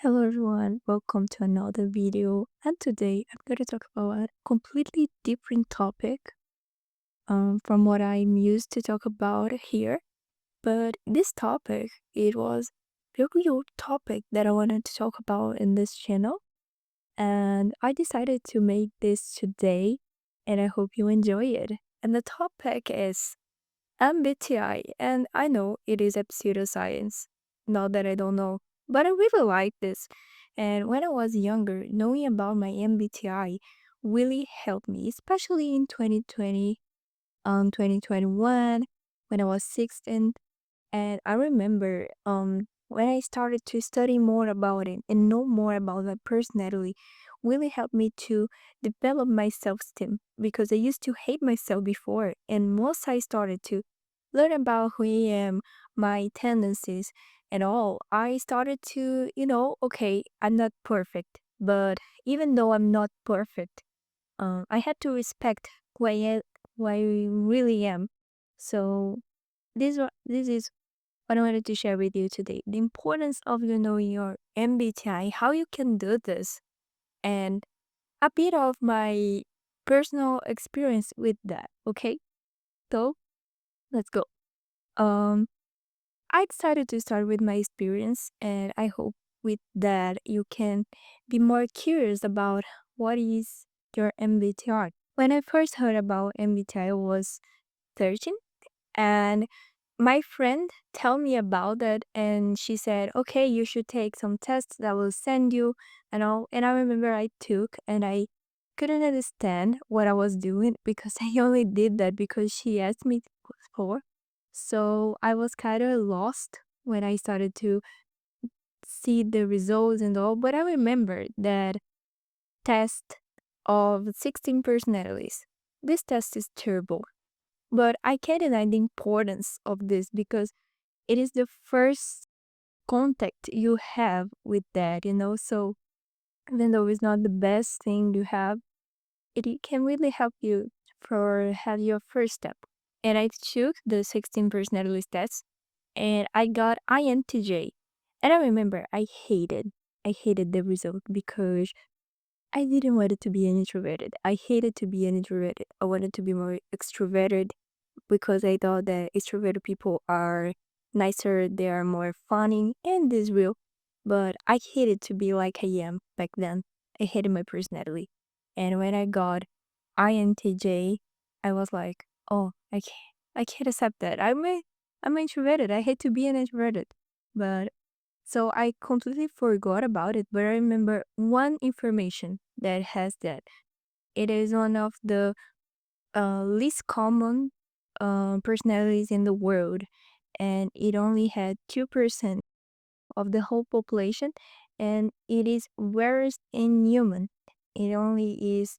Hello everyone, welcome to another video. And today I'm going to talk about a completely different topic from what I'm used to talk about here. But this topic, it was a real topic that I wanted to talk about in this channel. And I decided to make this today, and I hope you enjoy it. And the topic is MBTI, and I know it is a pseudoscience. Not that I don't know, but I really like this. And when I was younger, knowing about my MBTI really helped me, especially in 2020, 2021, when I was 16. And I remember when I started to study more about it and know more about my personality really helped me to develop my self-esteem because I used to hate myself before. And once I started to learn about who I am, my tendencies and all, I started to, okay, I'm not perfect. But even though I'm not perfect, I had to respect who I really am. So this is what I wanted to share with you today. The importance of knowing your MBTI, how you can do this, and a bit of my personal experience with that. Okay, so let's go. Um, I decided to start with my experience, and I hope with that you can be more curious about what is your MBTI. When I first heard about MBTI, I was 13, and my friend tell me about it, and she said, okay, you should take some tests that will send you and all. And I remember I took, and I couldn't understand what I was doing because I only did that because she asked me for. So I was kind of lost when I started to see the results and all. But I remember that test of 16 personalities. This test is terrible, but I can't deny the importance of this because it is the first contact you have with that. So even though it's not the best thing you have, it can really help you for have your first step. And I took the 16 personality tests and I got INTJ. And I remember I hated the result because I didn't want it to be an introverted. I hated to be an introverted. I wanted to be more extroverted because I thought that extroverted people are nicer, they are more funny, and this real. But I hated to be like I am back then. I hated my personality. And when I got INTJ, I was like, oh, I can't accept that. I'm introverted. I hate to be an introverted. But so I completely forgot about it. But I remember one information that has that. It is one of the least common personalities in the world, and it only had 2% of the whole population, and it is rarest in human. It only is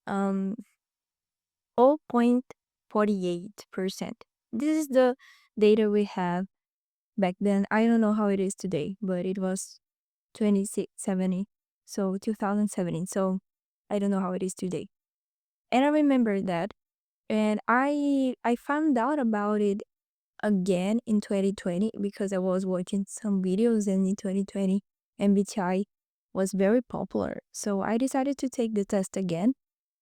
um 0.48%. This is the data we have back then. I don't know how it is today, but it was 2670, so 2017. So I don't know how it is today. And I remember that, and I found out about it again in 2020 because I was watching some videos, and in 2020 MBTI was very popular. So I decided to take the test again,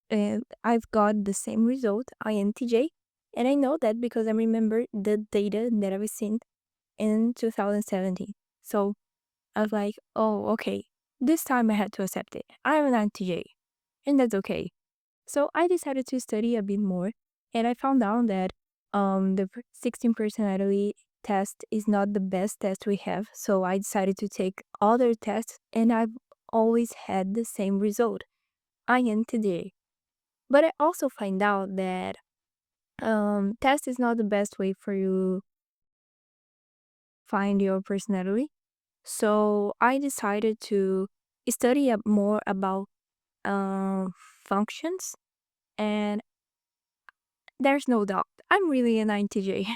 and I've got the same result, INTJ. And I know that because I remember the data that I was seen in 2017. So I was like, oh, okay, this time I had to accept it. I'm an INTJ, and that's okay. So I decided to study a bit more, and I found out that the 16 personality test is not the best test we have. So I decided to take other tests, and I've always had the same result, INTJ. But I also find out that test is not the best way for you find your personality. So I decided to study up more about functions, and there's no doubt I'm really an INTJ.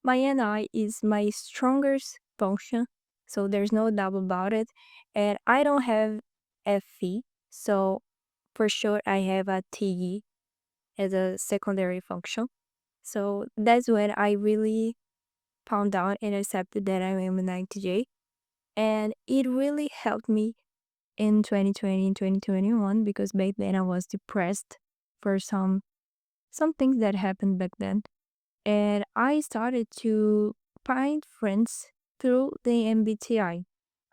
My NI is my strongest function, so there's no doubt about it. And I don't have FE, so for sure I have a TE as a secondary function. So that's when I really found out and accepted that I am an INTJ. And it really helped me in 2020 and 2021 because back then I was depressed for some things that happened back then. And I started to find friends through the MBTI.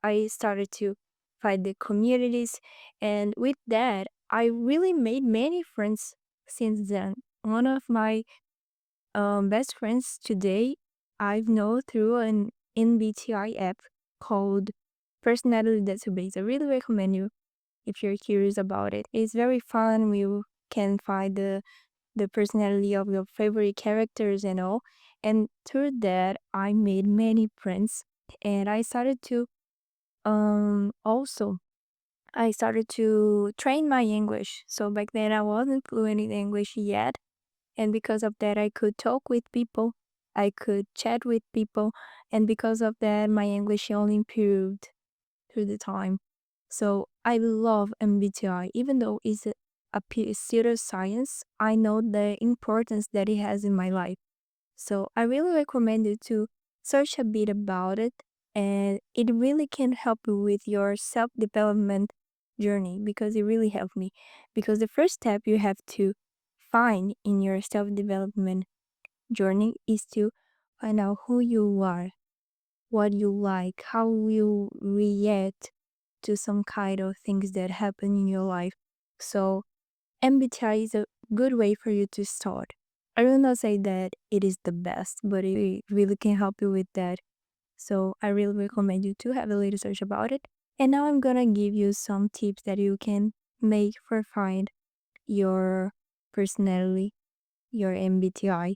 I started to find the communities, and with that, I really made many friends since then. One of my best friends today I've known through an MBTI app called Personality Database. I really recommend you if you're curious about it. It's very fun. You can find the personality of your favorite characters and all. And through that, I made many friends, and also I started to train my English. So back then I wasn't fluent in English yet, and because of that I could talk with people, I could chat with people, and because of that my English only improved through the time. So I love MBTI, even though it's a pseudoscience. I know the importance that it has in my life. So I really recommend you to search a bit about it, and it really can help you with your self development journey because it really helped me. Because the first step you have to find in your self development journey is to find out who you are, what you like, how you react to some kind of things that happen in your life. So MBTI is a good way for you to start. I will not say that it is the best, but it really can help you with that. So I really recommend you to have a little search about it. And now I'm gonna give you some tips that you can make for find your personality, your MBTI.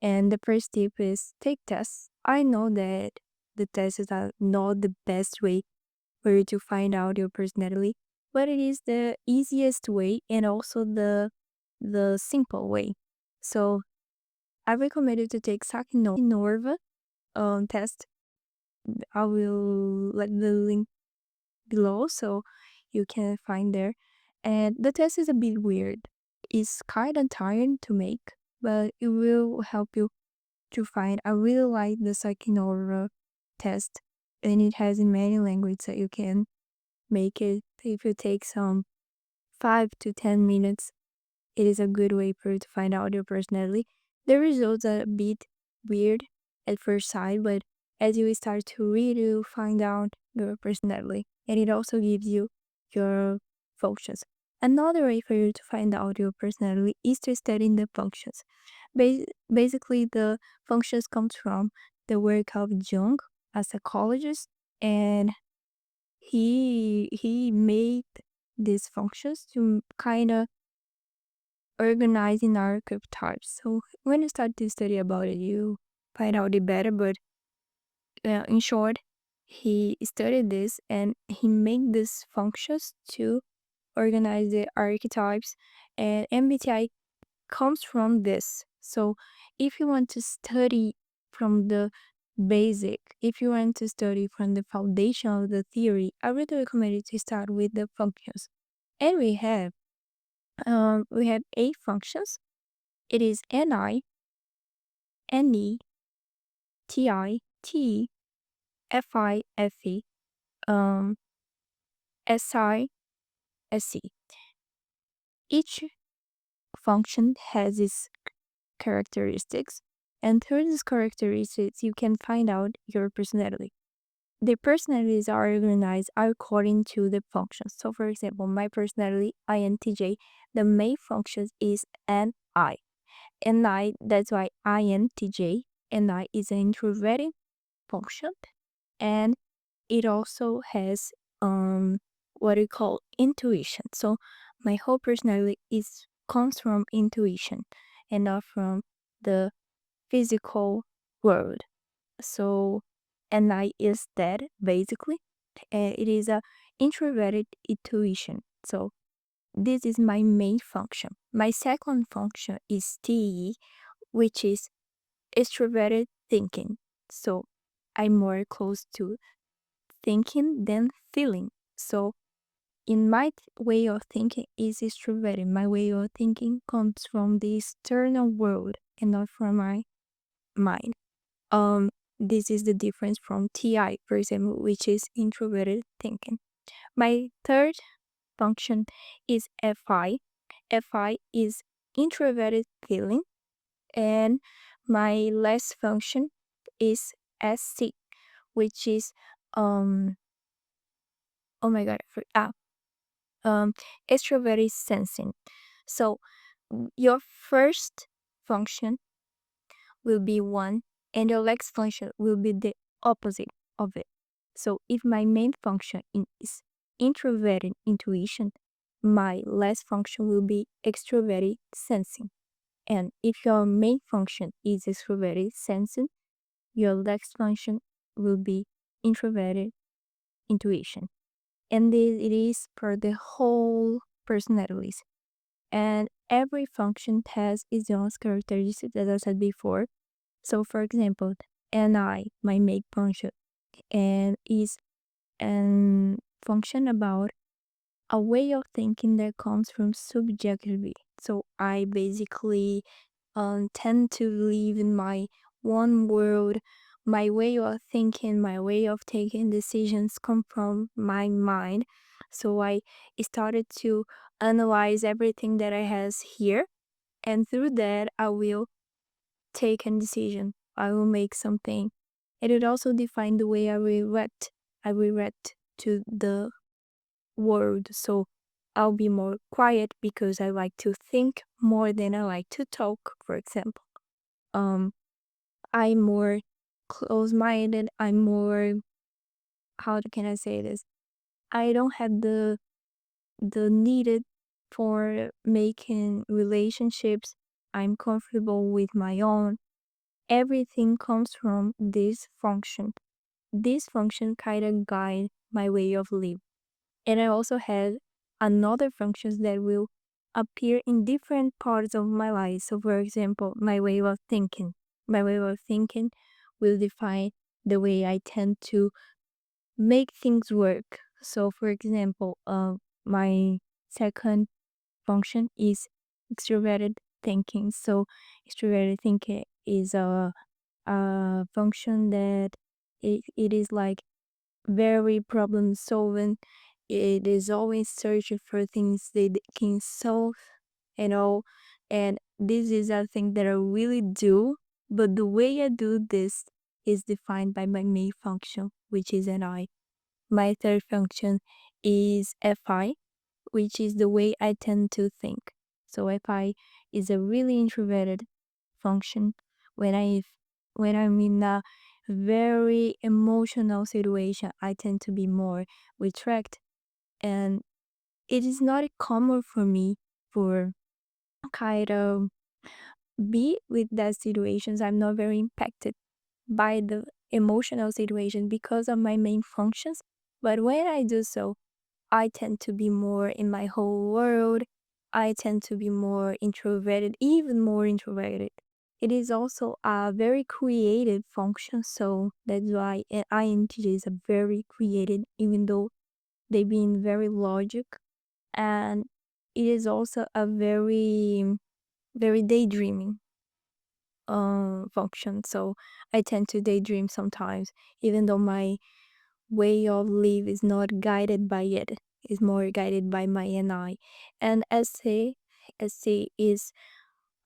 And the first tip is take tests. I know that the tests are not the best way for you to find out your personality, but it is the easiest way and also the simple way. So I recommend you to take Sakinorva test. I will let the link below so you can find there. And the test is a bit weird. It's kind of tiring to make, but it will help you to find. I really like the Sakinorva test, and it has in many languages that you can make it. If you take some 5 to 10 minutes, it is a good way for you to find out your personality. The results are a bit weird at first sight, but as you start to read, you find out your personality, and it also gives you your functions. Another way for you to find out your personality is to study the functions. Basically, the functions comes from the work of Jung, a psychologist, and he made these functions to kind of organize in our archetypes. So when you start to study about it, you find out it better. But in short, he studied this and he made these functions to organize the archetypes. And MBTI comes from this. So if you want to study from the basic, if you want to study from the foundation of the theory, I really recommend you to start with the functions. And we have 8 functions. It is NI, NE, TI, T, FI, FE, um, SI, SE. Each function has its characteristics, and through these characteristics, you can find out your personality. The personalities are organized according to the functions. So, for example, my personality, INTJ, the main function is NI. NI, that's why INTJ, NI is an introverted function, and it also has what we call intuition. So my whole personality is comes from intuition and not from the physical world. So NI is that basically. It is a introverted intuition. So this is my main function. My second function is TE, which is extroverted thinking. So I'm more close to thinking than feeling. So in my way of thinking is extroverted. My way of thinking comes from the external world and not from my mind. Um this is the difference from TI, for example, which is introverted thinking. My third function is FI. FI is introverted feeling. And my last function is SC, which is oh my god, extroverted sensing. So your first function will be one, and your next function will be the opposite of it. So if my main function is introverted intuition, my last function will be extroverted sensing. And if your main function is extroverted sensing, your next function will be introverted intuition. And it is for the whole personalities. And every function has its own characteristics, as I said before. So, for example, NI, my main function, and is a function about a way of thinking that comes from subjectivity. So I basically tend to live in my one world. My way of thinking, my way of taking decisions come from my mind. So I started to analyze everything that I has here, and through that I will take a decision. I will make something. It would also define the way I will react. I will react to the world. So I'll be more quiet because I like to think more than I like to talk, for example. Um, I'm more close-minded. I'm more, how can I say this? I don't have the needed for making relationships. I'm comfortable with my own. Everything comes from this function. This function kind of guide my way of living. And I also had another functions that will appear in different parts of my life. So for example, my way of thinking. My way of thinking will define the way I tend to make things work. So for example, my second function is extroverted thinking. So extroverted thinking is a function that it is like very problem solving. It is always searching for things they can solve, you know. And this is a thing that I really do. But the way I do this is defined by my main function, which is an I. My third function is FI, which is the way I tend to think. So FI is a really introverted function when I'm in a very emotional situation. I tend to be more retract, and it is not common for me for kind of be with that situations. I'm not very impacted by the emotional situation because of my main functions. But when I do so, I tend to be more in my whole world. I tend to be more introverted, even more introverted. It is also a very creative function, so that's why INTJs are very creative, even though they being very logic. And it is also a very daydreaming function. So I tend to daydream sometimes, even though my way of live is not guided by it, is more guided by my NI. And SA is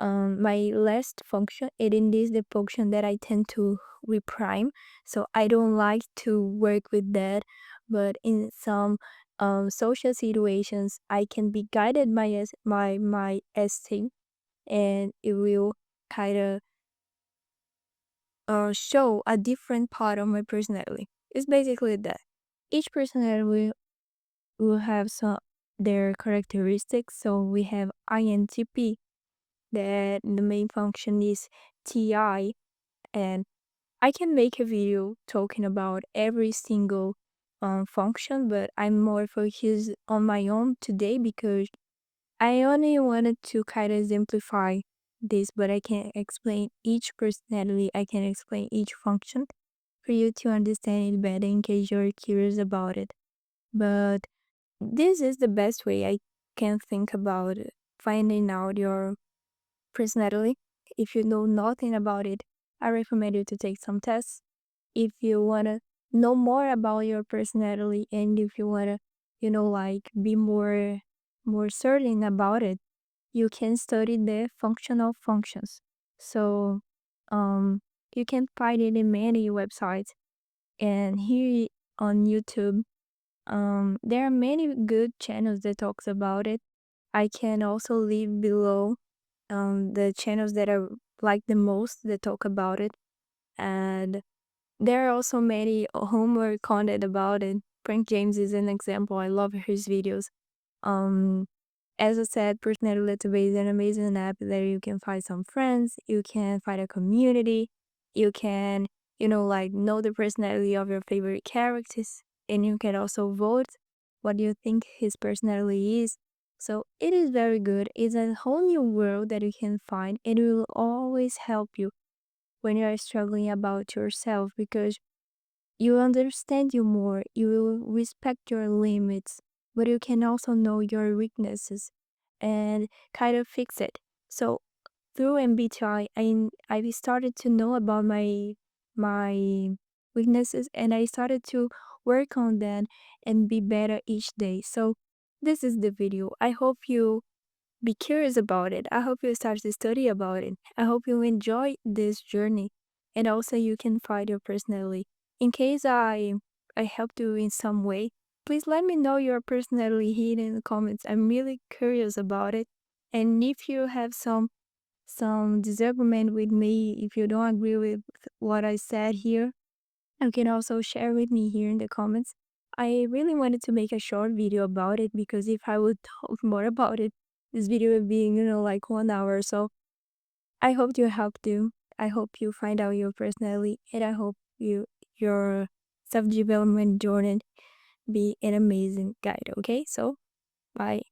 my last function. It is the function that I tend to reprime. So I don't like to work with that, but in some social situations, I can be guided by my ST, and it will kind of show a different part of my personality. It's basically that. Each personality will have some their characteristics. So we have INTP, that the main function is TI, and I can make a video talking about every single function, but I'm more focused on my own today because I only wanted to kind of exemplify this, but I can explain each personality, I can explain each function for you to understand it better in case you're curious about it. But this is the best way I can think about finding out your personality. If you know nothing about it, I recommend you to take some tests. if you wanna know more about your personality and if you wanna, like be more certain about it, you can study the functional functions. So, um, you can find it in many websites and here on YouTube. There are many good channels that talks about it. I can also leave below the channels that I like the most that talk about it. And there are also many homework content about it. Frank James is an example. I love his videos. Um, as I said, Personality Database is an amazing app that you can find some friends, you can find a community, you can, like know the personality of your favorite characters, and you can also vote what you think his personality is. So it is very good. It's a whole new world that you can find, and it will always help you when you are struggling about yourself because you understand you more, you will respect your limits, but you can also know your weaknesses and kind of fix it. So through MBTI, I started to know about my weaknesses and I started to work on them and be better each day. So this is the video. I hope you be curious about it. I hope you start to study about it. I hope you enjoy this journey and also you can find your personality. In case I helped you in some way, please let me know your personality here in the comments. I'm really curious about it. And if you have some disagreement with me, if you don't agree with what I said here, you can also share with me here in the comments. I really wanted to make a short video about it because if I would talk more about it, this video would be, like 1 hour. So I hope you helped you. I hope you find out your personality and I hope your self-development journey be an amazing guide. Okay, so bye.